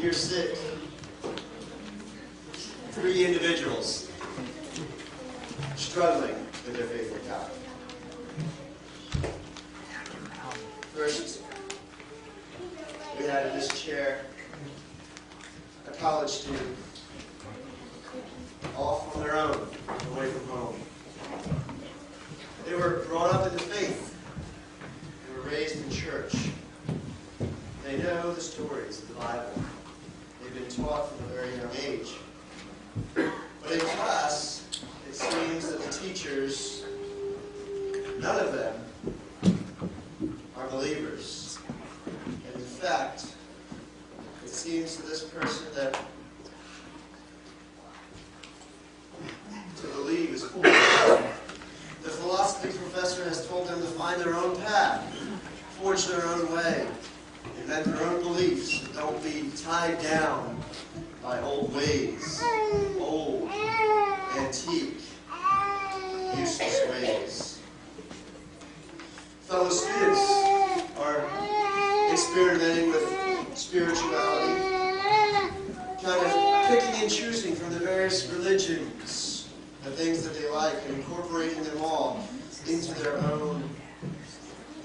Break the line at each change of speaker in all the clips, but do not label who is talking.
Here sit 3 individuals struggling with their faith in God. First, we had in this chair a college student, off on their own, away from home. They were brought up in the faith. They were raised in church. They know the stories of the Bible. They've been taught from a very young age. But in class, it seems that the teachers, none of them, are believers. And in fact, it seems to this person that to believe is foolish. The philosophy professor has told them to find their own path, forge their own way, invent their own beliefs, and don't be tied down by old ways, old, antique, useless ways. Fellow students are experimenting with spirituality, kind of picking and choosing from the various religions, the things that they like, and incorporating them all into their own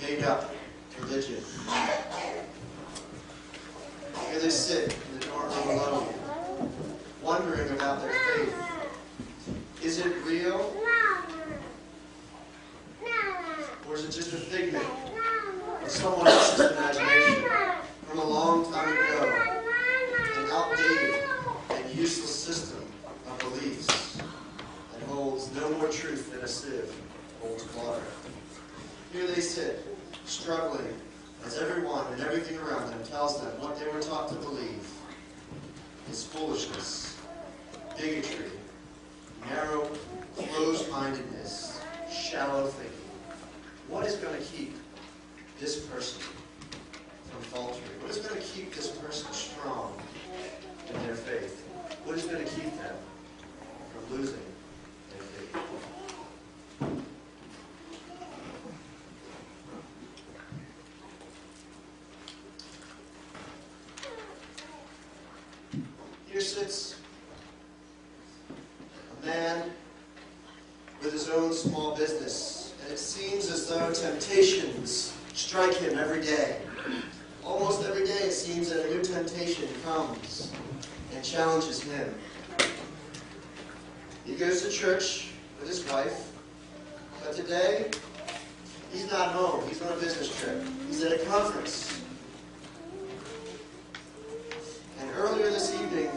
made-up religion. Here they sit in the dorm room alone, wondering about their faith. Is it real? Or is it just a figment of someone else's imagination from a long time ago? An outdated and useless system of beliefs that holds no more truth than a sieve holds water. Here they sit, struggling, as everyone and everything around them tells them what they were taught to believe is foolishness, bigotry, narrow, closed-mindedness, shallow thinking. What is going to keep this person from faltering? What is going to keep this person strong in their faith? What is going to keep them from losing their faith? Here sits a man with his own small business. And it seems as though temptations strike him every day. Almost every day it seems that a new temptation comes and challenges him. He goes to church with his wife, but today he's not home. He's on a business trip. He's at a conference. And earlier this evening,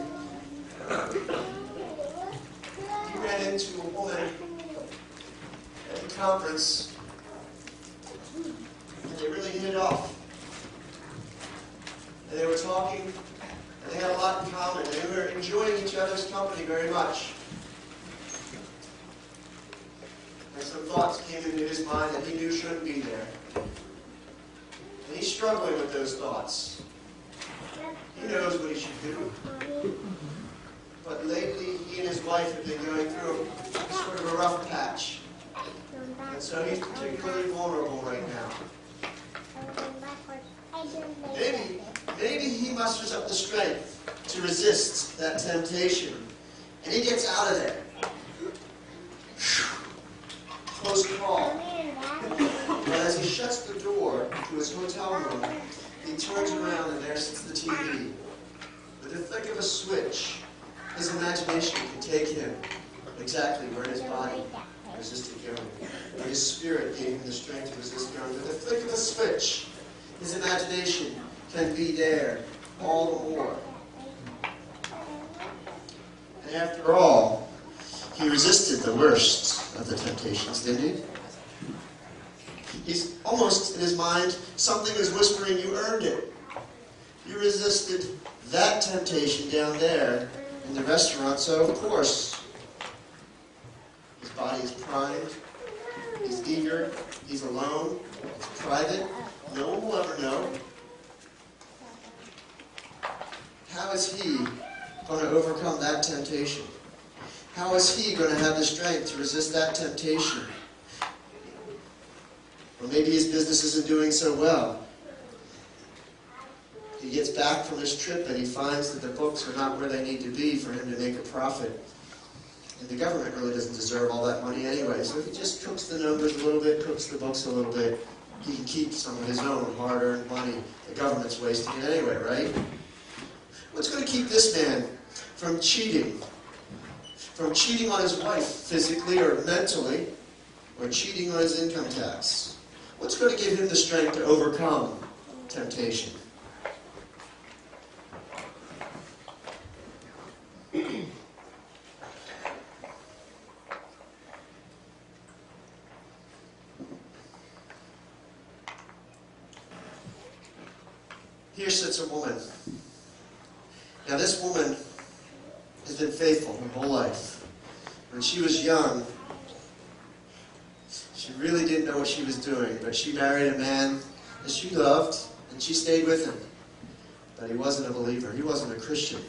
he ran into a woman at the conference, and they really hit it off. And they were talking, and they had a lot in common. They were enjoying each other's company very much. And some thoughts came into his mind that he knew shouldn't be there. And he's struggling with those thoughts. He knows what he should do. But lately, he and his wife have been going through sort of a rough patch. And so he's particularly vulnerable right now. Maybe he musters up the strength to resist that temptation. And he gets out of there. Close call. But as he shuts the door to his hotel room, he turns around and there sits the TV. With the flick of a switch, his imagination can take him exactly where his body resisted going. Where his spirit gave him the strength to resist going. With the flick of a switch, his imagination can be there all the more. And after all, he resisted the worst of the temptations, didn't he? He's almost, in his mind, something is whispering, you earned it. You resisted that temptation down there in the restaurant, so of course, his body is primed, he's eager, he's alone, it's private, no one will ever know. How is he going to overcome that temptation? How is he going to have the strength to resist that temptation? Or maybe his business isn't doing so well. he gets back from his trip and he finds that the books are not where they need to be for him to make a profit. And the government really doesn't deserve all that money anyway. So if he just cooks the numbers a little bit, cooks the books a little bit, he can keep some of his own hard-earned money. The government's wasting it anyway, right? What's going to keep this man from cheating? From cheating on his wife physically or mentally, or cheating on his income tax? What's going to give him the strength to overcome temptation? Here sits a woman. Now this woman has been faithful her whole life. When she was young, she really didn't know what she was doing, but she married a man that she loved, and she stayed with him. But he wasn't a believer. He wasn't a Christian.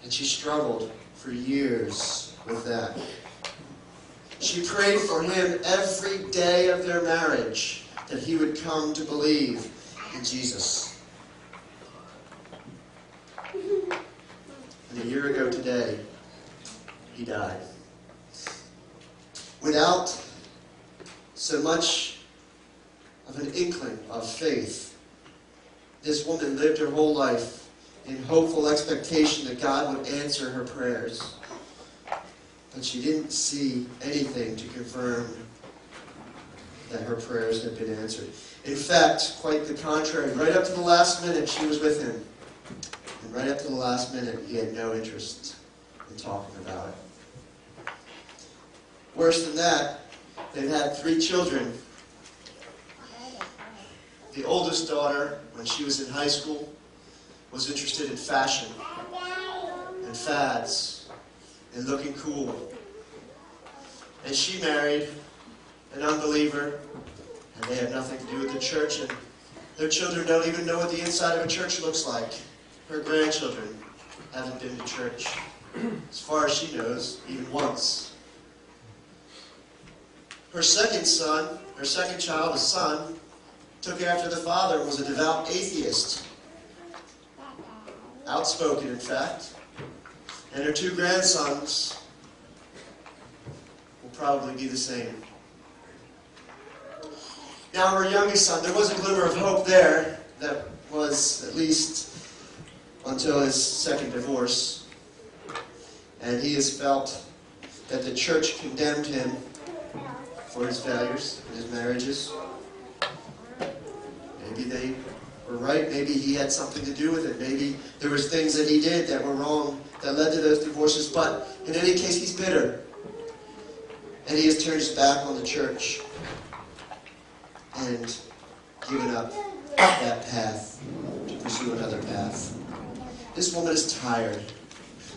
And she struggled for years with that. She prayed for him every day of their marriage that he would come to believe in Jesus. And a year ago today, he died. Without so much of an inkling of faith, this woman lived her whole life in hopeful expectation that God would answer her prayers. But she didn't see anything to confirm that her prayers had been answered. In fact, quite the contrary. Right up to the last minute, she was with him. And right up to the last minute, he had no interest in talking about it. Worse than that, they've had 3 children. The oldest daughter, when she was in high school, was interested in fashion and fads and looking cool. And she married an unbeliever, and they have nothing to do with the church, and their children don't even know what the inside of a church looks like. Her grandchildren haven't been to church, as far as she knows, even once. Her second child, a son, took after the father and was a devout atheist. Outspoken, in fact. And her 2 grandsons will probably be the same. Now, her youngest son, there was a glimmer of hope there that was at least until his second divorce. And he has felt that the church condemned him for his failures in his marriages. Maybe they were right. Maybe he had something to do with it. Maybe there was things that he did that were wrong that led to those divorces. But in any case, he's bitter. And he has turned his back on the church and given up that path to pursue another path. This woman is tired.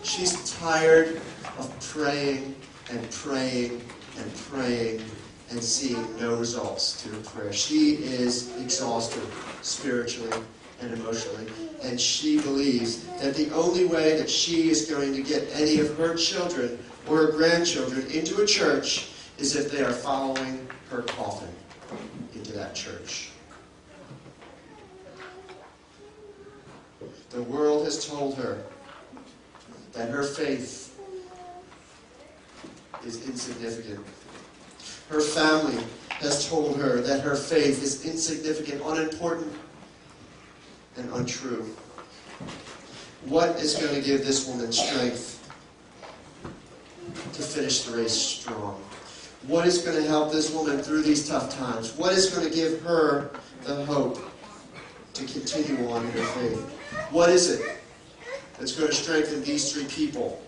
She's tired of praying and praying and praying and seeing no results to her prayer. She is exhausted spiritually and emotionally, and she believes that the only way that she is going to get any of her children or her grandchildren into a church is if they are following her coffin into that church. The world has told her that her faith is insignificant. Her family has told her that her faith is insignificant, unimportant, and untrue. What is going to give this woman strength to finish the race strong? What is going to help this woman through these tough times? What is going to give her the hope to continue on in her faith? What is it that's going to strengthen these 3 people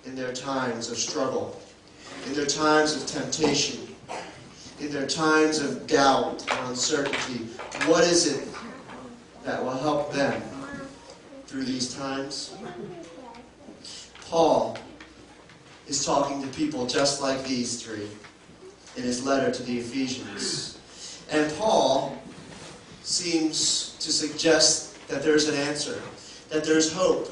in their times of struggle, in their times of temptation, in their times of doubt and uncertainty? What is it that will help them through these times? Paul is talking to people just like these 3 in his letter to the Ephesians. And Paul seems to suggest that there's an answer, that there's hope,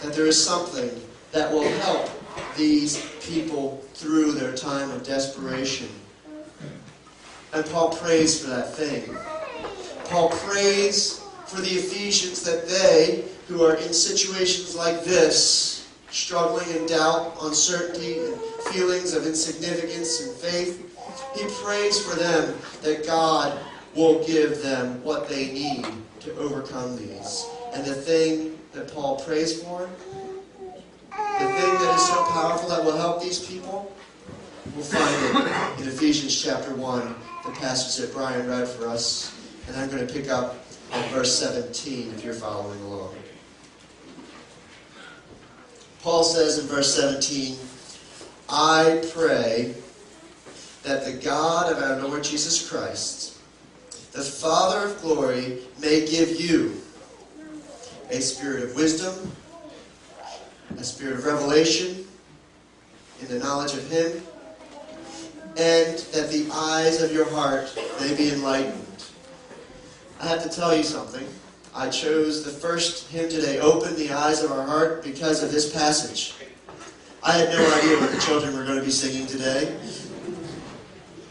that there is something that will help these people through their time of desperation. And Paul prays for that thing. Paul prays for the Ephesians that they, who are in situations like this, struggling in doubt, uncertainty, and feelings of insignificance and faith, he prays for them that God will give them what they need to overcome these. And the thing that Paul prays for, the thing that is so powerful that will help these people, we'll find it in Ephesians chapter 1, the passage that Brian read for us. And I'm going to pick up at verse 17 if you're following along. Paul says in verse 17, I pray that the God of our Lord Jesus Christ, the Father of glory, may give you a spirit of wisdom, a spirit of revelation in the knowledge of Him, and that the eyes of your heart may be enlightened. I have to tell you something. I chose the first hymn today, Open the Eyes of Our Heart, because of this passage. I had no idea what the children were going to be singing today,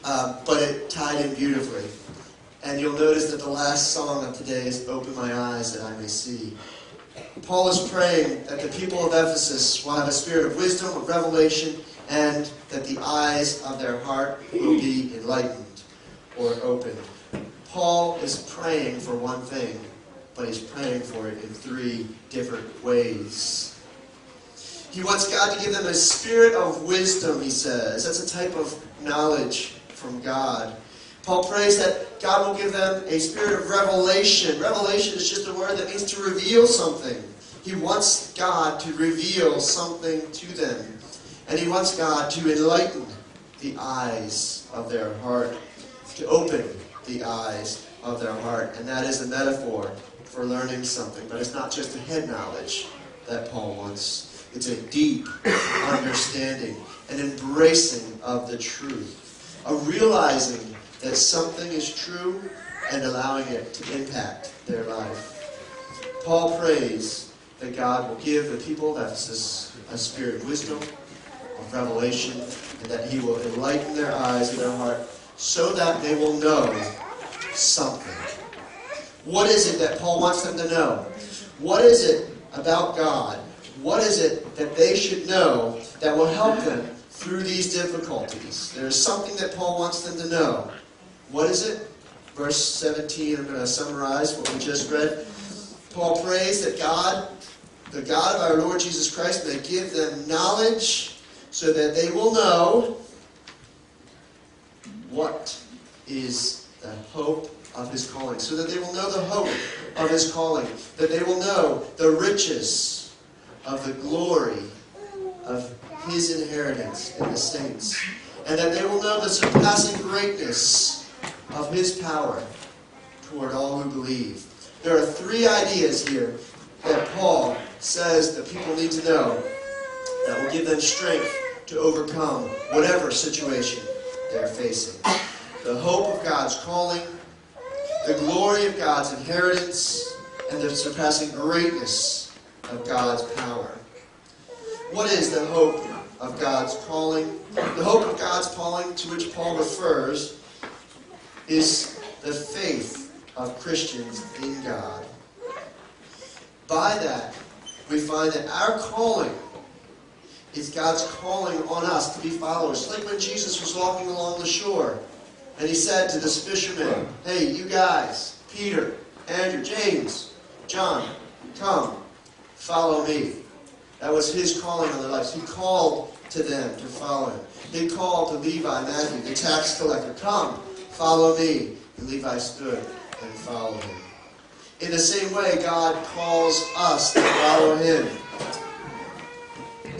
but it tied in beautifully. And you'll notice that the last song of today is Open My Eyes That I May See. Paul is praying that the people of Ephesus will have a spirit of wisdom, of revelation, and that the eyes of their heart will be enlightened or opened. Paul is praying for one thing, but he's praying for it in three different ways. He wants God to give them a spirit of wisdom, he says. That's a type of knowledge from God. Paul prays that God will give them a spirit of revelation. Revelation is just a word that means to reveal something. He wants God to reveal something to them. And he wants God to enlighten the eyes of their heart, to open the eyes of their heart. And that is a metaphor for learning something. But it's not just a head knowledge that Paul wants. It's a deep understanding, an embracing of the truth, a realizing that something is true and allowing it to impact their life. Paul prays that God will give the people of Ephesus a spirit of wisdom, of revelation, and that He will enlighten their eyes and their heart so that they will know something. What is it that Paul wants them to know? What is it about God? What is it that they should know that will help them through these difficulties? There is something that Paul wants them to know. What is it? Verse 17, I'm going to summarize what we just read. Paul prays that God, the God of our Lord Jesus Christ, may give them knowledge so that they will know what is the hope of His calling. So that they will know the hope of His calling. That they will know the riches of the glory of His inheritance in the saints. And that they will know the surpassing greatness of His power toward all who believe. There are three ideas here that Paul says that people need to know that will give them strength to overcome whatever situation they're facing. The hope of God's calling, the glory of God's inheritance, and the surpassing greatness of God's power. What is the hope of God's calling? The hope of God's calling to which Paul refers is the faith of Christians in God. By that, we find that our calling is God's calling on us to be followers. Like when Jesus was walking along the shore, and He said to this fisherman, hey, you guys, Peter, Andrew, James, John, come, follow me. That was His calling on their lives. He called to them to follow Him. He called to Levi, Matthew, the tax collector, come, follow me. And Levi stood and followed Him. In the same way, God calls us to follow Him.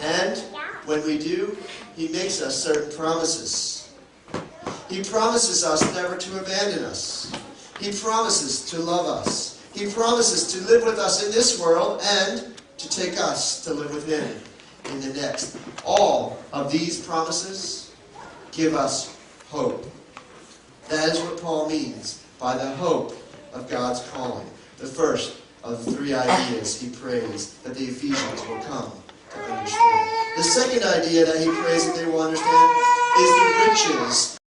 And when we do, He makes us certain promises. He promises us never to abandon us. He promises to love us. He promises to live with us in this world and to take us to live with Him in the next. All of these promises give us hope. That is what Paul means by the hope of God's calling. The first of the three ideas he prays that the Ephesians will come to understand. The second idea that he prays that they will understand is the riches